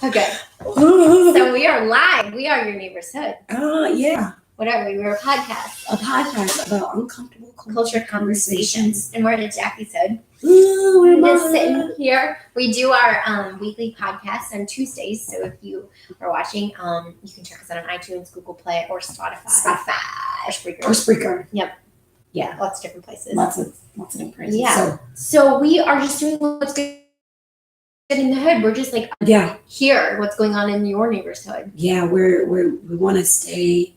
Okay. So we are live. We are your neighbor's hood. Yeah. Whatever. We're a podcast. A podcast about uncomfortable Culture conversations. And we're in Jackie's hood. Ooh, We're just sitting here. We do our weekly podcast on Tuesdays. So if you are watching, you can check us out on iTunes, Google Play, or Spotify. Or Spreaker. Yep. Yeah. Lots of different places. Lots of different places. Yeah. So we are just doing what's good in the hood. We're just like here. What's going on in your neighbor's hood? Yeah, we want to stay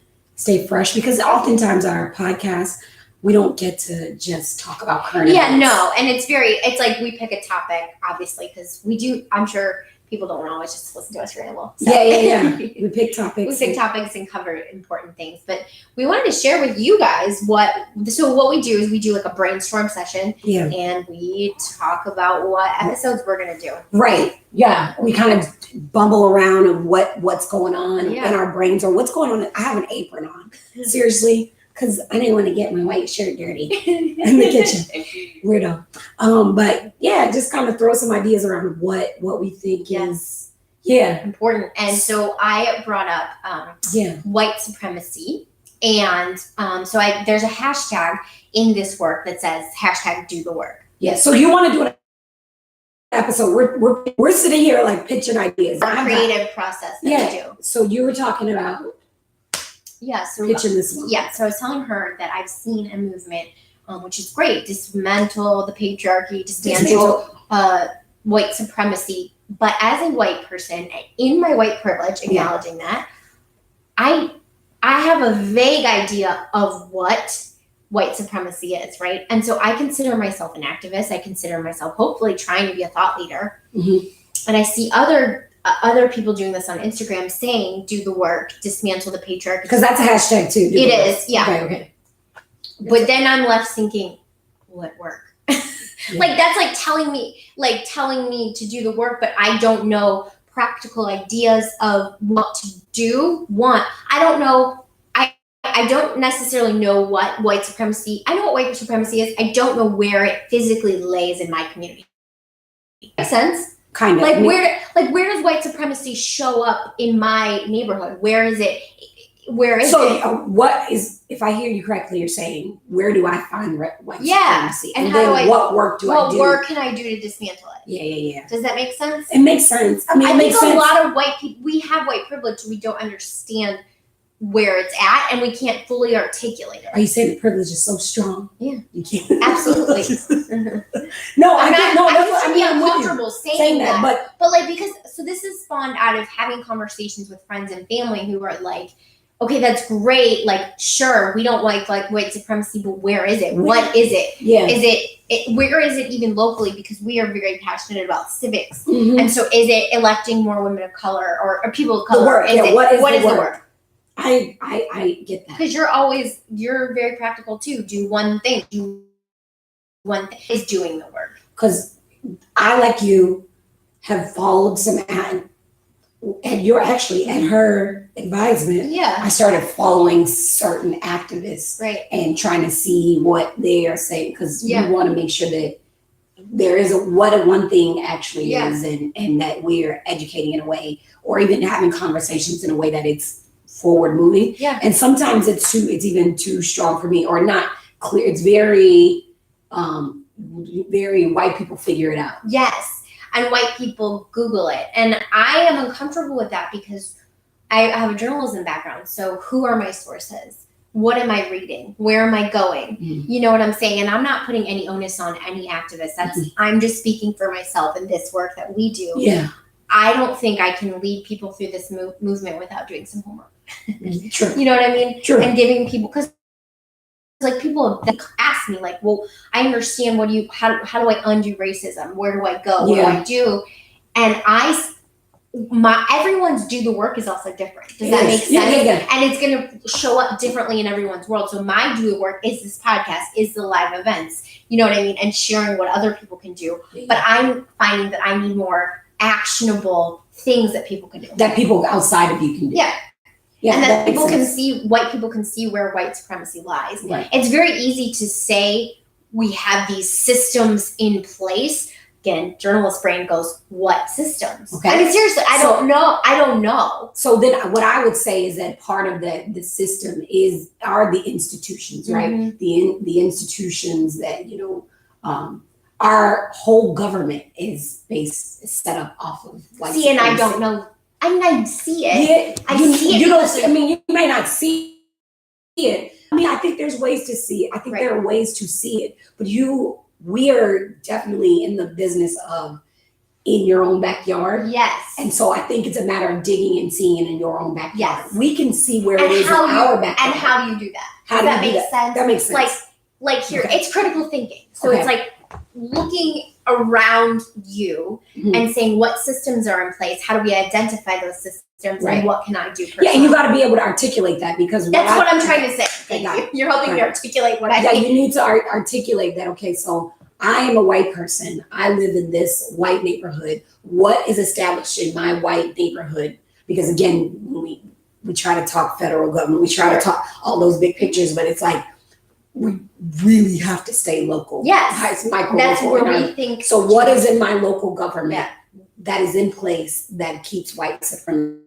fresh because oftentimes our podcast we don't get to just talk about current events. Yeah, no, and it's like we pick a topic obviously because we do. I'm sure people don't always just listen to us ramble. So. Yeah. We pick topics. And cover important things. But we wanted to share with you guys what we do is we do like a brainstorm session. Yeah. And we talk about what episodes we're gonna do. Right. Yeah. We kind of bumble around of what's going on in our brains or what's going on. I have an apron on. Seriously. Because I didn't want to get my white shirt dirty in the kitchen. Weirdo. But yeah, just kind of throw some ideas around what we think is important. And so I brought up white supremacy. And there's a hashtag in this work that says #do the work. Yeah. So you want to do an episode. We're sitting here like pitching ideas. Our creative process that we do. So you were talking about pitching this one. Yeah, so I was telling her that I've seen a movement, which is great, dismantle the patriarchy, dismantle white supremacy. But as a white person, in my white privilege, acknowledging that, I have a vague idea of what white supremacy is, right? And so I consider myself an activist. I consider myself hopefully trying to be a thought leader. Mm-hmm. And I see other people doing this on Instagram saying, do the work, dismantle the patriarchy. Because that's a hashtag too. It is, yeah. Okay. But then I'm left thinking, what work? Like that's like telling me to do the work, but I don't know practical ideas of what to do. I don't know. I don't necessarily know what white supremacy. I know what white supremacy is. I don't know where it physically lays in my community. Makes sense? Kind of. Where does white supremacy show up in my neighborhood? Where is it? What is, if I hear you correctly, you're saying, where do I find white supremacy? And then what work do I do? What work can I do to dismantle it? Yeah. Does that make sense? It makes sense. I think a lot of white people, we have white privilege, we don't understand where it's at, and we can't fully articulate it. Are you saying the privilege is so strong? Yeah. You can't. Absolutely. No, I'm I'm uncomfortable saying that. But like, because, so this is spawned out of having conversations with friends and family who are like, okay, that's great. Like, sure, we don't like white supremacy, but where is it? What is it? Yeah. Where is it even locally? Because we are very passionate about civics. Mm-hmm. And so is it electing more women of color or people of color? The work. What is the work? I get that. Because you're very practical too. Do one thing. Is doing the work. Because I, like you, have followed some and you're actually at her advisement. Yeah. I started following certain activists. Right. And trying to see what they are saying because we want to make sure that there is what one thing actually is and that we are educating in a way or even having conversations in a way that it's forward moving. Yeah. And sometimes it's even too strong for me or not clear. It's very very white people figure it out. Yes. And white people Google it. And I am uncomfortable with that because I have a journalism background. So who are my sources? What am I reading? Where am I going? Mm-hmm. You know what I'm saying? And I'm not putting any onus on any activist. I'm just speaking for myself and this work that we do. Yeah. I don't think I can lead people through this movement without doing some homework. True. You know what I mean? True. And giving people, because like people have asked me like, well, I understand how do I undo racism? Where do I go? What do I do? And everyone's do the work is also different. Does that make sense? Yeah. And it's going to show up differently in everyone's world. So my do the work is this podcast, is the live events, you know what I mean? And sharing what other people can do. Yeah. But I'm finding that I need more actionable things that people can do. That people outside of you can do. Yeah. Yeah, and that white people can see where white supremacy lies. Right. It's very easy to say we have these systems in place, again, journalist brain goes, what systems? Okay. I mean, seriously, I don't know. So then what I would say is that part of the system are the institutions, right? Mhm. The institutions that, our whole government is set up off of white See, and I supremacy. don't know. I mean, I see it. Yeah, I see it You don't. because I mean, you may not see it. I mean, I think there's ways to see it. I think Right. there are ways to see it. But we are definitely in the business of in your own backyard. Yes. And so I think it's a matter of digging and seeing it in your own backyard. Yes. We can see where And it is in how you- our backyard. And how do you do that? How Does do that you do make sense? That makes sense. Like here, Okay. it's critical thinking. So Okay. it's like looking around you Mhm. and saying what systems are in place. How do we identify those systems Right. and what can I do personally? Yeah, and you got to be able to articulate that because That's what I'm trying to say. Thank got you. You're helping me Right. articulate what I Yeah, think. you need to articulate that. Okay, so I am a white person. I live in this white neighborhood. What is established in my white neighborhood? Because again, when we try to talk federal government, we try to talk all those big pictures, but it's like we really have to stay local. Yes. It's micro That's local. where we think. So what is in my local government Yeah. that is in place that keeps white supremacy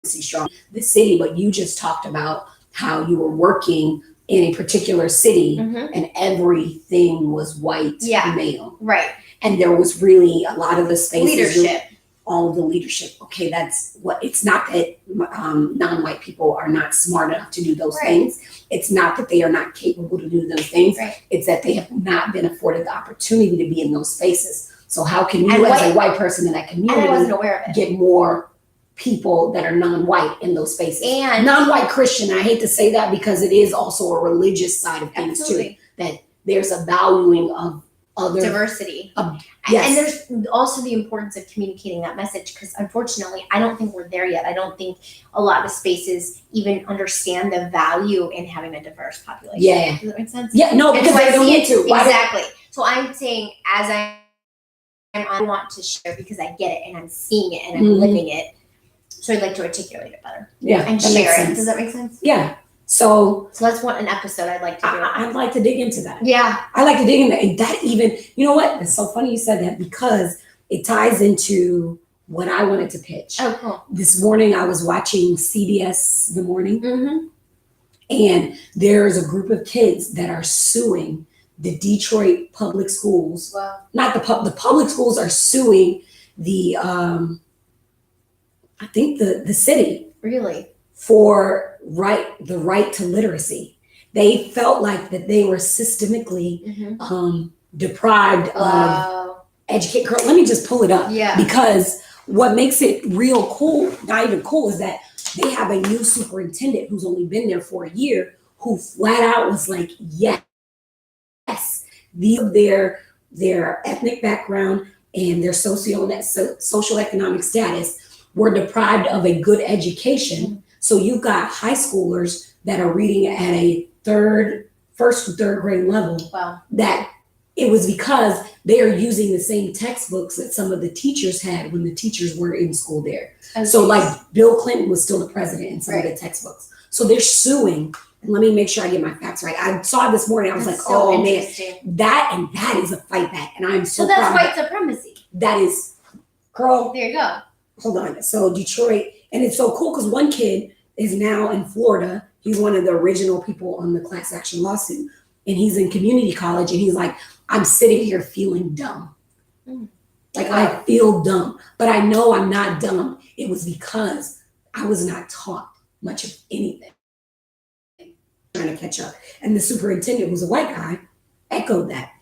strong? The city, but you just talked about how you were working in a particular city Mhm. and everything was white Yeah. male. Right. And there was really a lot of the spaces, Leadership. all of the leadership. Okay, that's what, it's not that non-white people are not smart enough to do those Right. things. It's not that they are not capable to do those things. Right. It's that they have not been afforded the opportunity to be in those spaces. So how can you And as a white person in that And I wasn't community aware of it. get more people that are non-white in those spaces? And Non-white Christian, I hate to say that because it is also a religious side of things absolutely. too. That there's a valuing of other Diversity. yes. And there's also the importance of communicating that message because unfortunately, I don't think we're there yet. I don't think a lot of spaces even understand the value in having a diverse population. Yeah. Does that make sense? Yeah, no, And because so I they don't see need it- to. Why do- Exactly. So I'm saying I want to share because I get it and I'm seeing it and I'm Mhm. living it. So I'd like to articulate it better Yeah, and that makes share it. sense. Does that make sense? Yeah. So So that's an episode I'd like to do. I'd like to dig into that. Yeah. I like to dig into that. And that even, you know what? It's so funny you said that because it ties into what I wanted to pitch. Oh, cool. This morning I was watching CBS The Morning, Mm-hmm. and there's a group of kids that are suing the Detroit public schools. Wow. Not the public schools are suing the I think the city Really? for the right to literacy. They felt like that they were systemically Mm-hmm. deprived of Wow. educate. Girl, let me just pull it up Yeah. because what makes it real cool, not even cool, is that they have a new superintendent who's only been there for a year, who flat out was like, yes, their ethnic background and their social economic status were deprived of a good education. So you've got high schoolers that are reading at a first to third grade level. Wow. That it was because they are using the same textbooks that some of the teachers had when the teachers were in school there. So like Bill Clinton was still the president in some of the textbooks. So they're suing. And let me make sure I get my facts right. I saw it this morning. I was That's like, so oh man, interesting. that is a fight back. And I'm so So that's proud of white supremacy. that is, girl, There you go. hold on. So Detroit, and it's so cool because one kid is now in Florida. He's one of the original people on the class action lawsuit. And he's in community college and he's like, I'm sitting here feeling dumb. Like I feel dumb, but I know I'm not dumb. It was because I was not taught much of anything. Trying to catch up. And the superintendent, who's a white guy, echoed that.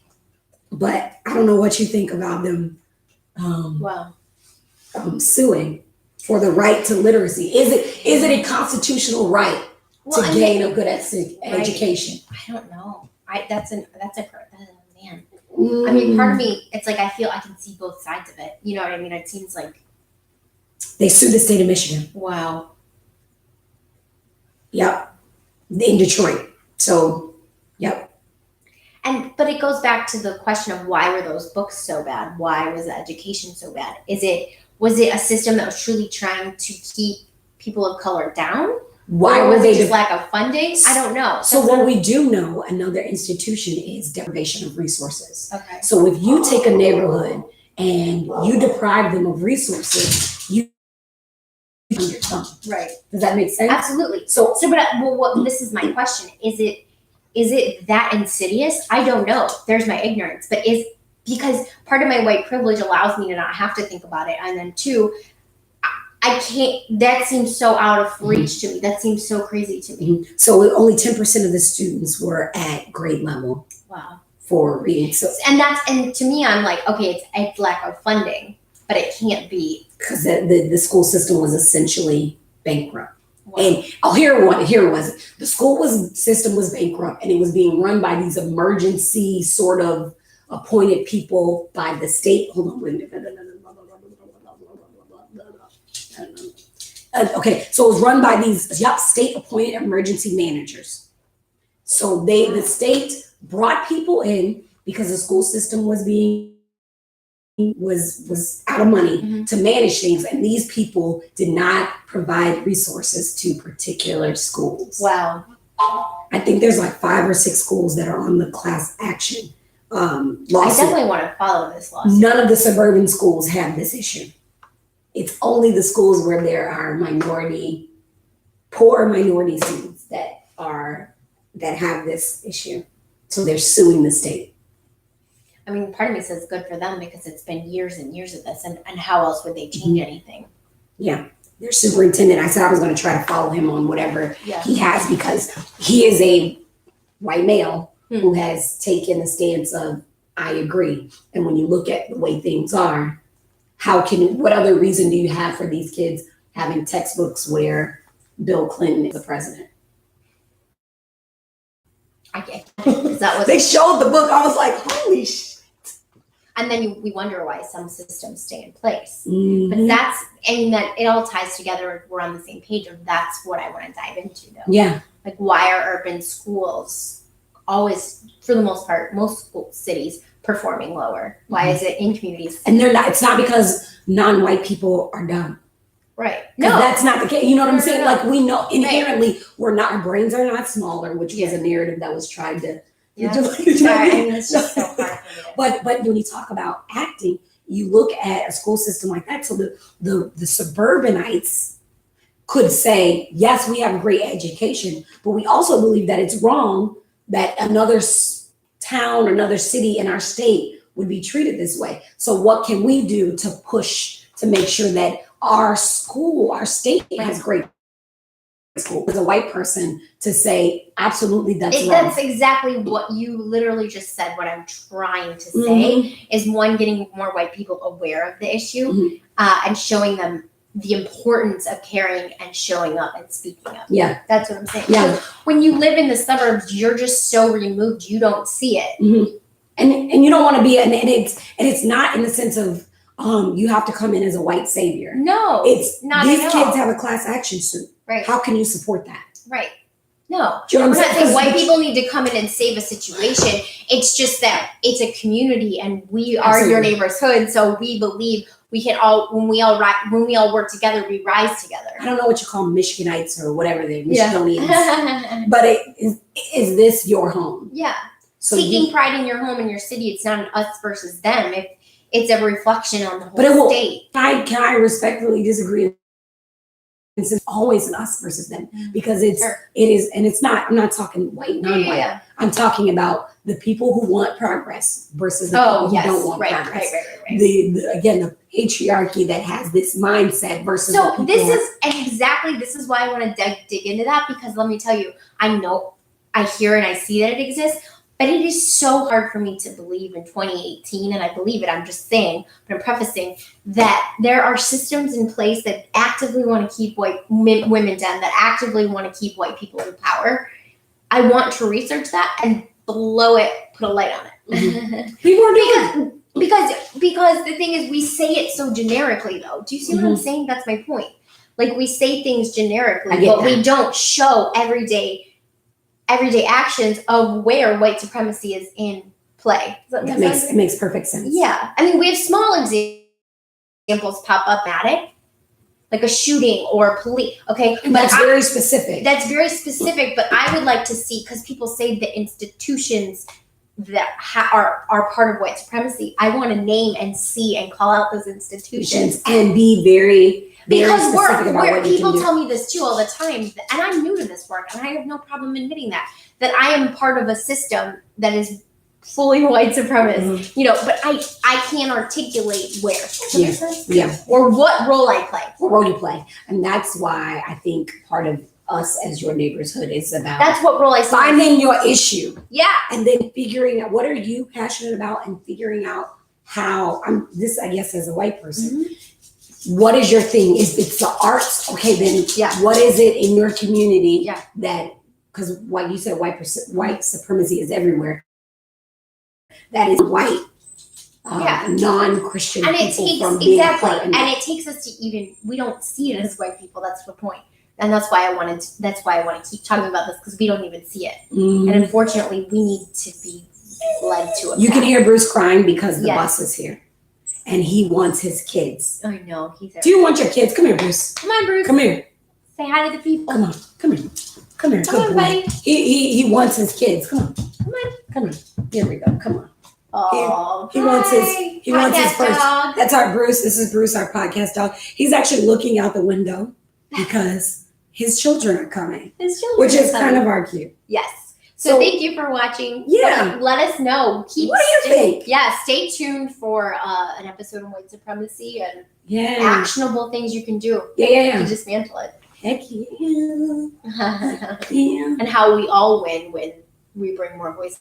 But I don't know what you think about them Wow. suing for the right to literacy. Is it a constitutional right to gain a good education? I don't know. That's a man. I mean, part of me, it's like I feel I can see both sides of it. You know what I mean? It seems like They sued the state of Michigan. wow. Yep. In Detroit. So, yep. But it goes back to the question of why were those books so bad? Why was the education so bad? Was it a system that was truly trying to keep people of color down? Why or were was they? it just lack of funding? I don't know. So what we do know, another institution is deprivation of resources. Okay. So if you take a neighborhood and you deprive them of resources, you on your thumb. Right. Does that make sense? Absolutely. So But this is my question. Is it that insidious? I don't know. There's my ignorance. But because part of my white privilege allows me to not have to think about it. And then two, I can't, that seems so out of reach to me. That seems so crazy to me. So only 10% of the students were at grade level. Wow. For reading. So and to me, I'm like, okay, it's lack of funding, but it can't be. Because the school system was essentially bankrupt. Wow. And here it was. The system was bankrupt, and it was being run by these emergency sort of appointed people by the state. Hold on, wait a minute. Okay, so it was run by these state appointed emergency managers. So the state brought people in because the school system was out of money to manage things, and these people did not provide resources to particular schools. Wow. I think there's like 5 or 6 schools that are on the class action lawsuit. I definitely want to follow this lawsuit. None of the suburban schools have this issue. It's only the schools where there are poor minority students that have this issue. So they're suing the state. I mean, part of me says good for them because it's been years and years of this, and how else would they change anything? Yeah. Their superintendent, I said I was going to try to follow him on whatever he has, because he is a white male who has taken the stance of, I agree. And when you look at the way things are, what other reason do you have for these kids having textbooks where Bill Clinton is the president? I get that was They showed the book. I was like, holy shit. And then we wonder why some systems stay in place. Mm-hmm. But that it all ties together. We're on the same page of that's what I want to dive into, though. Yeah. Like, why are urban schools always, for the most part, most cities performing lower? Why is it in communities? And they're not. It's not because non-white people are dumb. Right. No, that's not the case. You know what I'm saying? No. Like, we know inherently our brains are not smaller, which was a narrative that was tried to. Yeah. I mean, it's just so hard for me. But when you talk about acting, you look at a school system like that. So the suburbanites could say, yes, we have great education, but we also believe that it's wrong that another town, another city in our state would be treated this way. So what can we do to push to make sure that our state has great school? As a white person to say, absolutely, that's wrong. That's exactly what you literally just said. What I'm trying to say is, one, getting more white people aware of the issue and showing them the importance of caring and showing up and speaking up. Yeah. That's what I'm saying. Yeah. So when you live in the suburbs, you're just so removed, you don't see it. And you don't want to be, and it's not in the sense of you have to come in as a white savior. No, it's not these at kids all. have a class action suit. Right. How can you support that? Right. No, Do you know we're what I'm not saying? saying white people need to come in and save a situation. It's just that it's a community, and we are your neighbor's hood. So we believe we can all, when we all work together, we rise together. I don't know what you call Michigonites or whatever they're Michigonians, but is this your home? Yeah. So taking pride in your home and your city. It's not an us versus them. It's a reflection on the whole state. Can I respectfully disagree? It's always an us versus them, because it is, and it's not. I'm not talking white, non-white. Yeah. I'm talking about the people who want progress versus the people who don't want progress. Right. The patriarchy that has this mindset versus. So this is why I want to dig into that, because let me tell you, I know, I hear and I see that it exists. But it is so hard for me to believe in 2018, and I believe it, I'm just saying, but I'm prefacing, that there are systems in place that actively want to keep white women down, that actively want to keep white people in power. I want to research that and blow it, put a light on it. People are doing because the thing is, we say it so generically, though. Do you see what I'm saying? That's my point. Like, we say things generically, but we don't show everyday actions of where white supremacy is in play. Does that make sense? It makes perfect sense. Yeah. I mean, we have small examples pop up at it, like a shooting or police. Okay, And that's very specific. That's very specific, but I would like to see, because people say the institutions that are part of white supremacy. I want to name and see and call out those institutions and be very, very because specific about what you people can do. tell me this too all the time, and I'm new to this work, and I have no problem admitting that I am part of a system that is fully white supremacist, but I can't articulate where. Does that make sense? Yeah. Or what role I play. What role you play. And that's why I think part of us as your neighborhood is about That's what role I see. finding your issue. Yeah. And then figuring out what are you passionate about and figuring out how this, I guess, as a white person. Mm-hmm. What is your thing? If it's the arts, okay, then what is it in your community that, because like you said, white supremacy is everywhere. That is white, non-Christian and people it takes from being exactly, and it takes us to we don't see it as white people. That's the point, and that's why I want to keep talking about this, because we don't even see it, and unfortunately, we need to be led to it. You can hear Bruce crying because the bus is here, and he wants his kids. I know he's. Do you want your kids? Come here, Bruce. Come on, Bruce. Come here. Say hi to the people. Come on. Come here. Come here. Come on, buddy. He wants his kids. Come on. Come on. Come on. Here we go. Come on. Oh, he wants his first dog. That's our Bruce. This is Bruce, our podcast dog. He's actually looking out the window because his children are coming. Which is kind of our cue. Yes. So thank you for watching. Yeah. Let us know. What do you think? Yeah. Stay tuned for an episode on white supremacy and actionable things you can do to dismantle it. Heck yeah. And how we all win when we bring more voices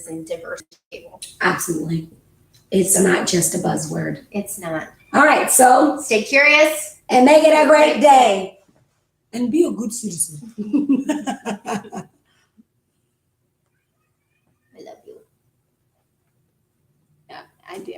and diversity. Absolutely. It's not just a buzzword. It's not. All right, so stay curious and make it a great day. And be a good citizen. I love you. Yeah, I do.